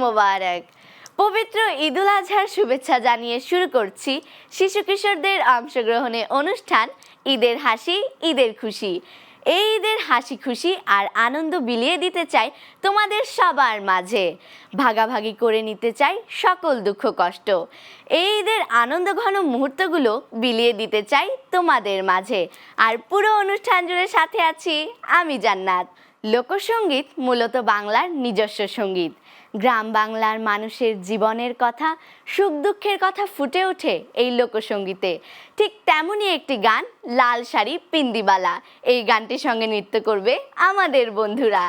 মোবারক। পবিত্র ঈদুল আজহার শুভেচ্ছা জানিয়ে শুরু করছি শিশু কিশোরদের অংশগ্রহণে অনুষ্ঠান ঈদের হাসি ঈদের খুশি। এই ঈদের হাসি খুশি আর আনন্দ বিলিয়ে দিতে চাই তোমাদের সবার মাঝে, ভাগাভাগি করে নিতে চাই সকল দুঃখ কষ্ট। এই ঈদের আনন্দ ঘন মুহূর্তগুলো বিলিয়ে দিতে চাই তোমাদের মাঝে। আর পুরো অনুষ্ঠান জুড়ে সাথে আছি আমি জান্নাত। লোকসঙ্গীত মূলত বাংলার নিজস্ব সঙ্গীত। গ্রাম বাংলার মানুষের জীবনের কথা, সুখ দুঃখের কথা ফুটে ওঠে এই লোকসঙ্গীতে। ঠিক তেমনই একটি গান, লাল শাড়ি পিন্দিবালা। এই গানটির সঙ্গে নৃত্য করবে আমাদের বন্ধুরা।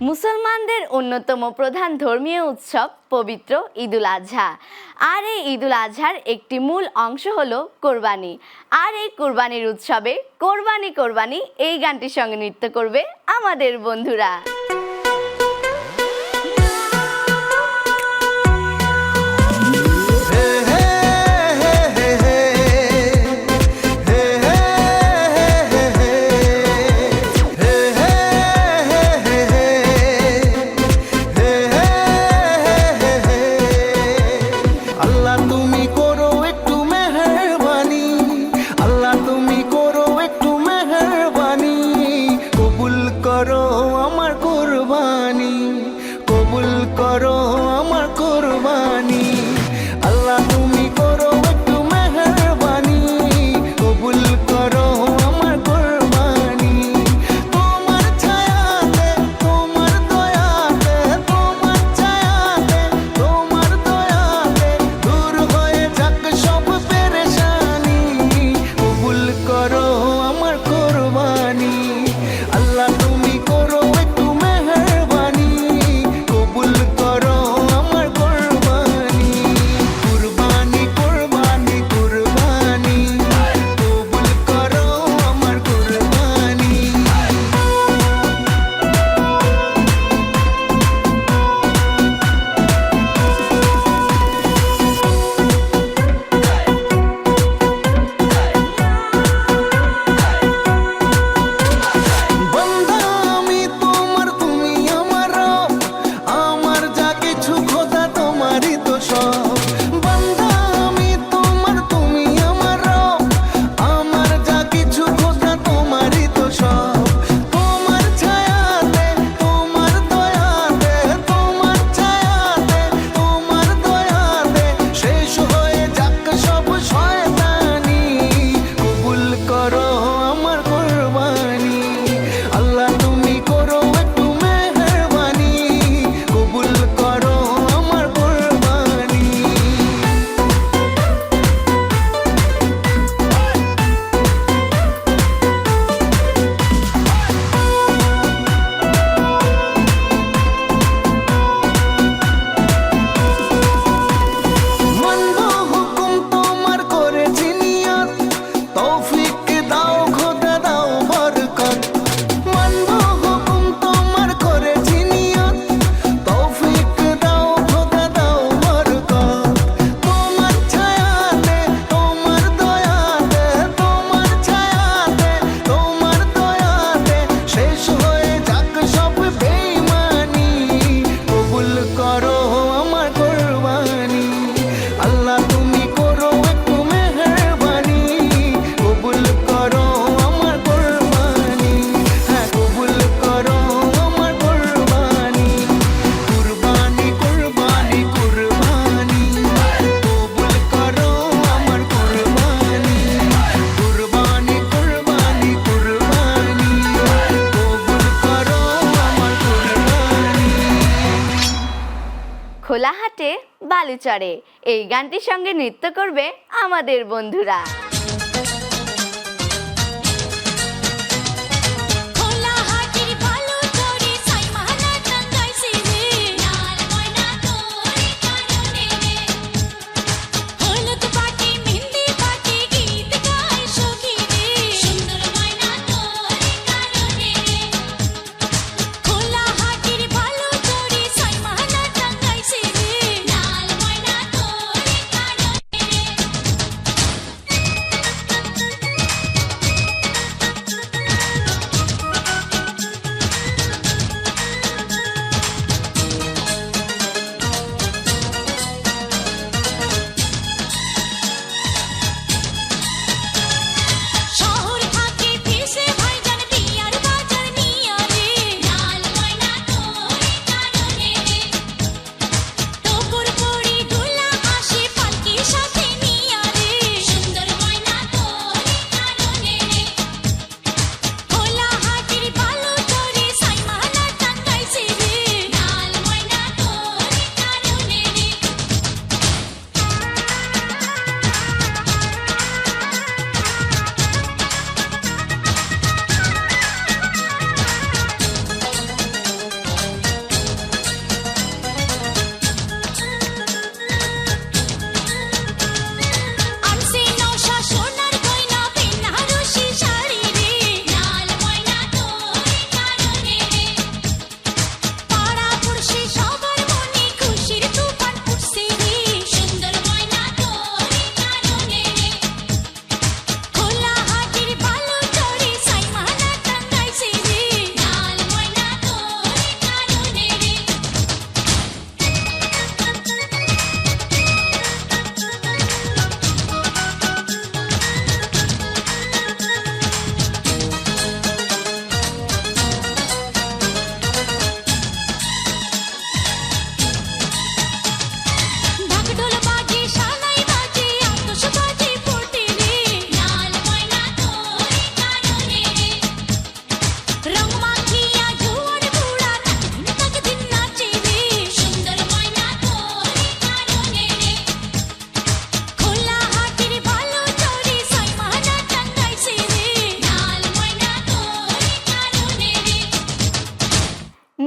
মুসলমানদের অন্যতম প্রধান ধর্মীয় উৎসব পবিত্র ঈদুল আজহা। আর এই ঈদুল আজহার একটি মূল অংশ হলো কোরবানি। আর এই কোরবানির উৎসবে কোরবানি কোরবানি এই গানটির সঙ্গে নৃত্য করবে আমাদের বন্ধুরা। আমার বাজে বালুচরে। এই গানটির সঙ্গে নৃত্য করবে আমাদের বন্ধুরা।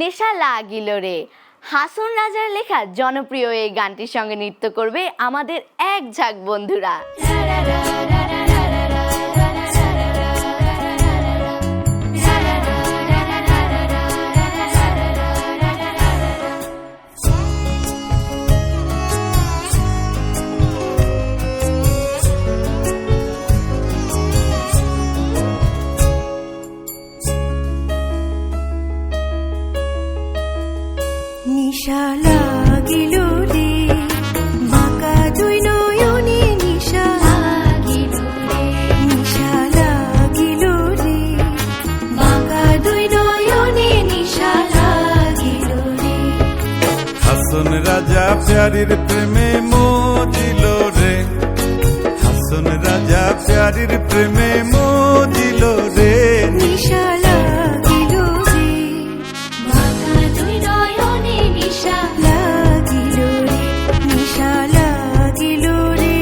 নেশা লাগিল রে, হাসন রাজার লেখা জনপ্রিয় এই গানটির সঙ্গে নৃত্য করবে আমাদের এক ঝাঁক বন্ধুরা। নিশা লাগিল রে, বাঁকা দুই নয়নে নিশা লাগিল রে, নিশা লাগিল রে, বাঁকা দুই নয়নে নিশা লাগিল রে। হাসন রাজা প্যারির প্রেমে মজিল রে, হাসন রাজা প্যারির প্রেমে মজিল রে। নিশা লাগিল রে, বাঁকা দুই নয়নে নিশা লাগিল রে, নিশা লাগিল রে,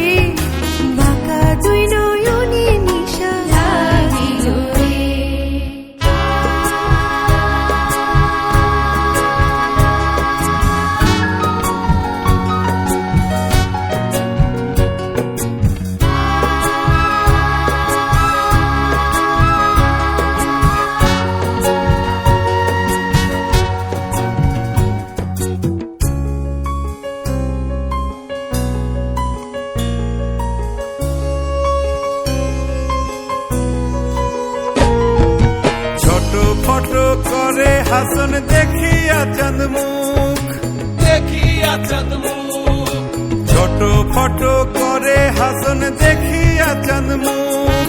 বাঁকা দুই নয়নে নিশা লাগিল রে। ফটো করে হাসন দেখিয়া চাঁদ মুখ, দেখিয়া চাঁদ মুখ, ছোট ফটো করে হাসন দেখিয়া চাঁদ মুখ।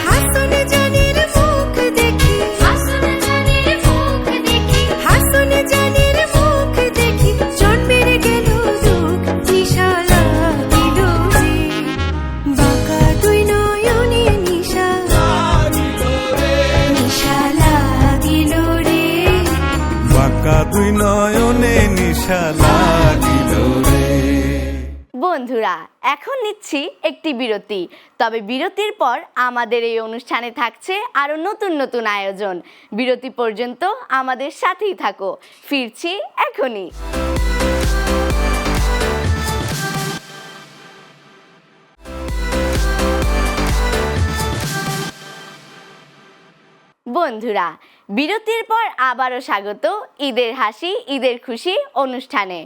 হাসন জানের মুখ দেখি, হাসন জানের মুখ দেখি, হাসন জানের মুখ দেখি, জন্মের গেল দুঃখ, নিশা লাগিল রে, বাঁকা দুই নয়নে নিশা লাগিল রে, নিশা লাগিল রে, বাঁকা দুই নয়নে নিশা লাগিল রে। বন্ধুরা, এখন নিচ্ছি একটি বিরতি। তবে বিরতির পর আমাদের এই অনুষ্ঠানে থাকছে আরও নতুন নতুন আয়োজন। বিরতি পর্যন্ত আমাদের সাথেই থাকো, ফিরছি এখনই। বন্ধুরা, বিরতির পর আবারও স্বাগত ঈদের হাসি ঈদের খুশি অনুষ্ঠানে।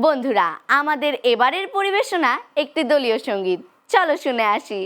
বন্ধুরা, আমাদের এবারের পরিবেশনা একটি দলীয় সঙ্গীত, চলো শুনে আসি।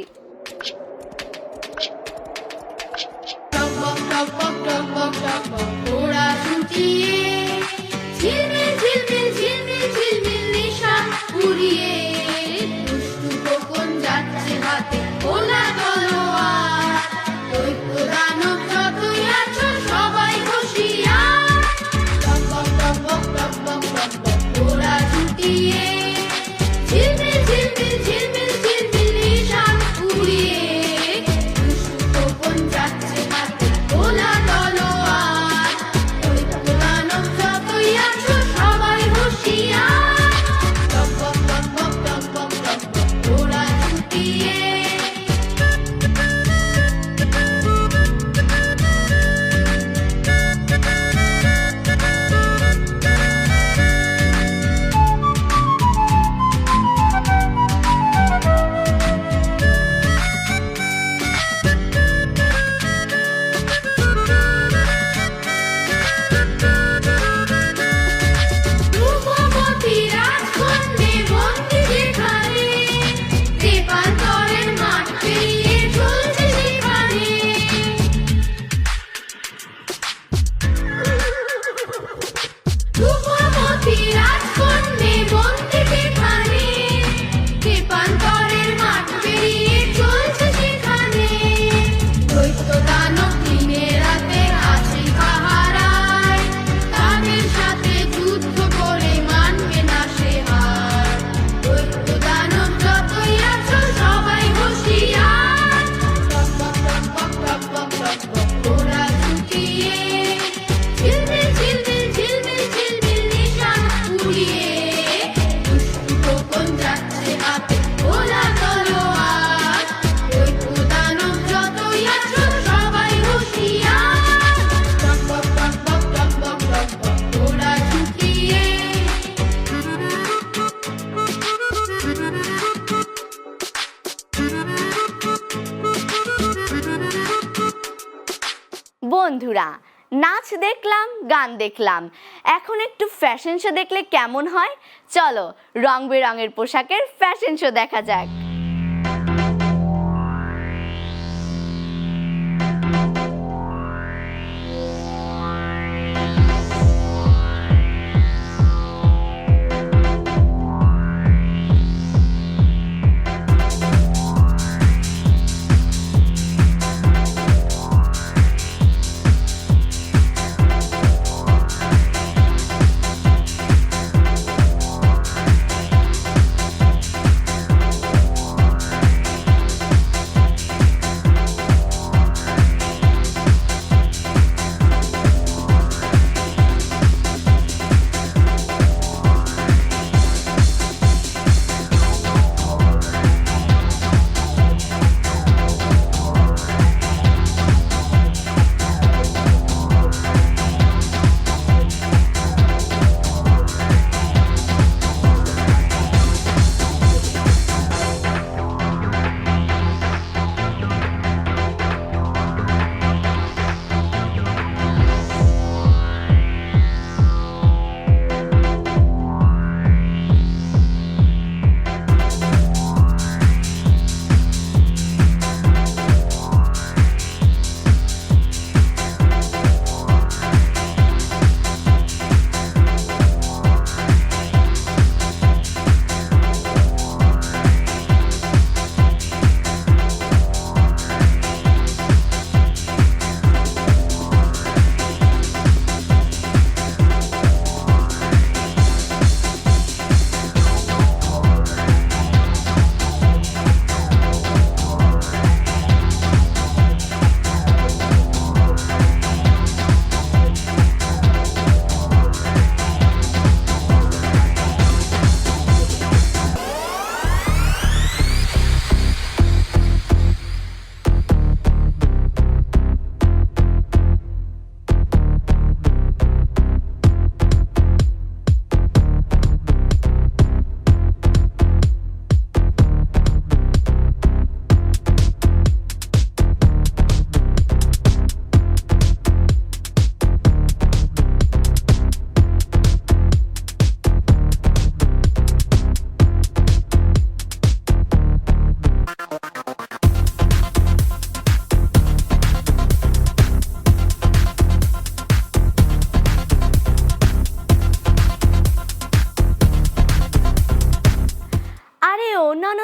বন্ধুরা, নাচ দেখলাম, গান দেখলাম, এখন একটু ফ্যাশন শো দেখলে কেমন হয়? চলো রং বেরঙের পোশাকের ফ্যাশন শো দেখা যাক।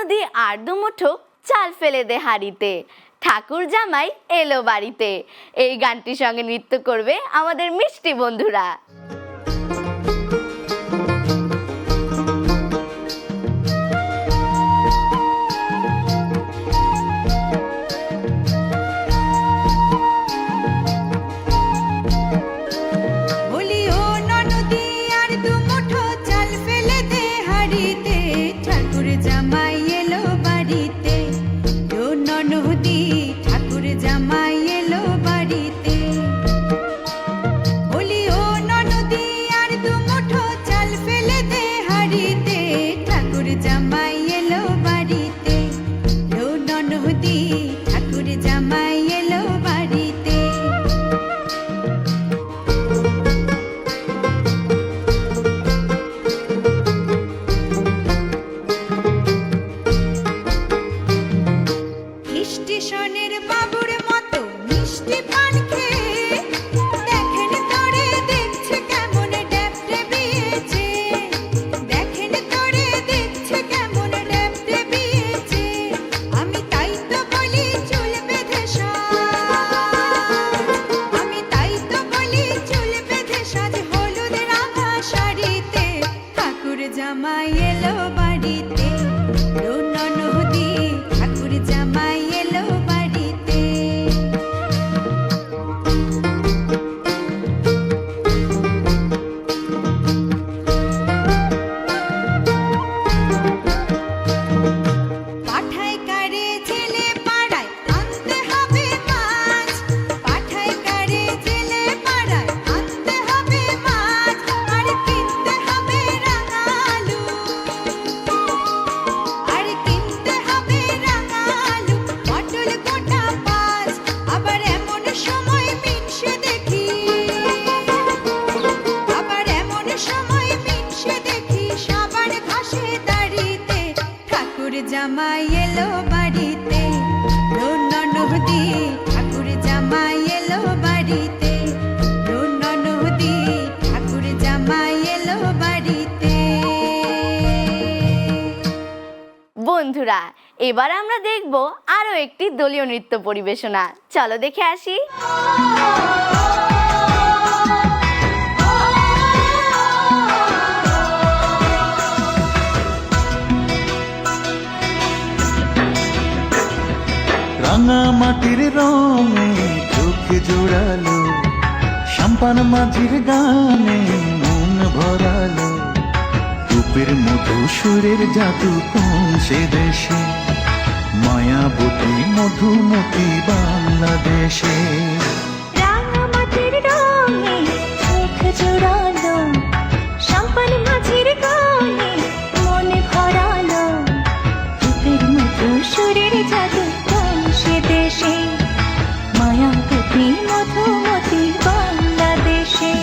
নদী আর দুমুঠো চাল ফেলে দে হাড়িতে, ঠাকুর জামাই এলো বাড়িতে। এই গানটির সঙ্গে নৃত্য করবে আমাদের মিষ্টি বন্ধুরা। বলি ও ননদি আর দুমুঠো চাল ফেলে দে হাড়িতে, ঠাকুর জামাই এলো বাড়িতে। ও ননদি ঠাকুর জামাই এলো বাড়িতে। বলি ও ননদি আর দুমুঠো চাল ফেলে দে হাড়িতে, ঠাকুর জামাই এলো বাড়িতে। ও ননদি ঠাকুর জামাই এলো বাড়িতে। স্টেশনের বাবুর মতো মিষ্টি পান খেয়ে দেখেন তোরে দেখছে কেমন ড্যাপটে বিয়েছে। দেখেন তোরে দেখছে কেমন ড্যাপটে বিয়েছে। আমি তাই তো বলি চুল বেঁধে সাজ, আমি তাই তো বলি চুল বেঁধে সাজ হলুদ রাঙা শাড়িতে, ঠাকুর জামাই এলো বাড়িতে। ও ননদি ঠাকুর জামাই এলো বাড়িতে। পাঠায় কারে জেলে পাড়ায় আনতে হবে মাছ, পাঠায় কারে জেলে পাড়ায় আনতে হবে মাছ। আর কিনতে হবে রাঙালু, আর কিনতে হবে রাঙালু, পটল গোটা পাঁচ। আবার এমন সময় মিনসে দেখি, আবার এমন সময় মিনসে দেখি সাবান ঘাসে দাড়িতে, ঠাকুর জামাই এলো বাড়িতে। ও ননদি ঠাকুর জামাই এলো বাড়িতে। ও ননদি ঠাকুর জামাই এলো বাড়িতে। বন্ধুরা, এবার আমরা দেখব আরো একটি দলীয় নৃত্য পরিবেশনা। চলো দেখে আসি। রাঙা মাটির রঙে চোখে জোড়ালো, সাম্পান মাঝির গানে মন ভরালো। রূপের মধু সুরের জাদু কোন সে দেশে, মায়াবতী মধুমতি বাংলাদেশে। রাঙামাটির রঙে চোখ জোড়ালো, সাম্পান মাঝির গানে মনে ভরালো। রূপের মতো সুরের জাদু কোন সে দেশে, মায়াবতী মধুমতি বাংলাদেশে।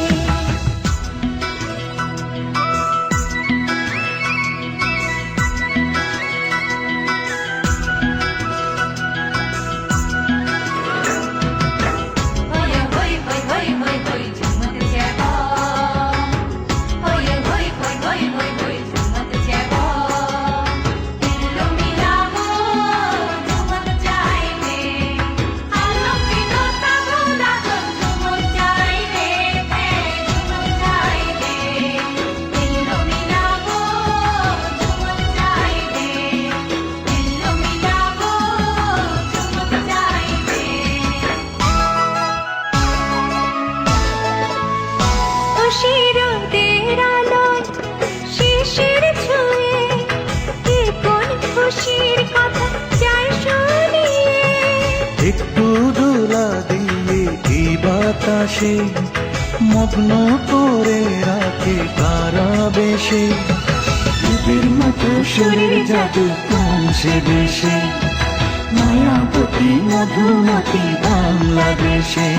শিরোদের আলোয় শিশির ছুঁয়ে কি কোন খুশির কথা যায় শুনিয়ে। একটু দোলা দিয়ে এই বাতাসে মগ্ন করে রাখে কারা বেশে। রূপের মতো সুরের জাদু কোন সে দেশে, মায়াবতী মধুমতি বাংলাদেশে।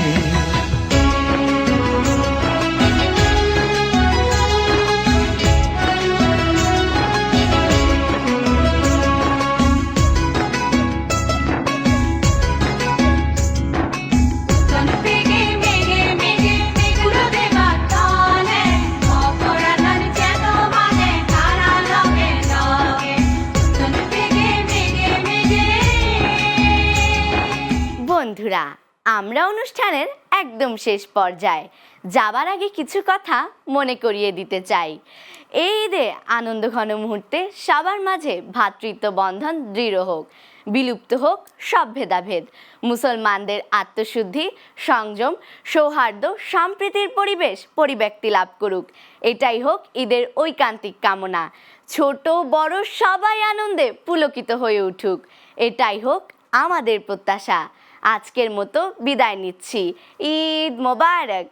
মেঘে আমরা অনুষ্ঠানের একদম শেষ পর্যায়ে যাবার আগে কিছু কথা মনে করিয়ে দিতে চাই। এই ঈদে আনন্দঘন মুহূর্তে সবার মাঝে ভ্রাতৃত্ব বন্ধন দৃঢ় হোক, বিলুপ্ত হোক সব ভেদাভেদ, মুসলমানদের আত্মশুদ্ধি, সংযম, সৌহার্দ্য, সম্প্রীতির পরিবেশ পরিব্যক্তি লাভ করুক, এটাই হোক ঈদের ঐকান্তিক কামনা। ছোট বড় সবাই আনন্দে পুলকিত হয়ে উঠুক, এটাই হোক আমাদের প্রত্যাশা। আজকের মতো বিদায় নিচ্ছি। ঈদ মোবারক।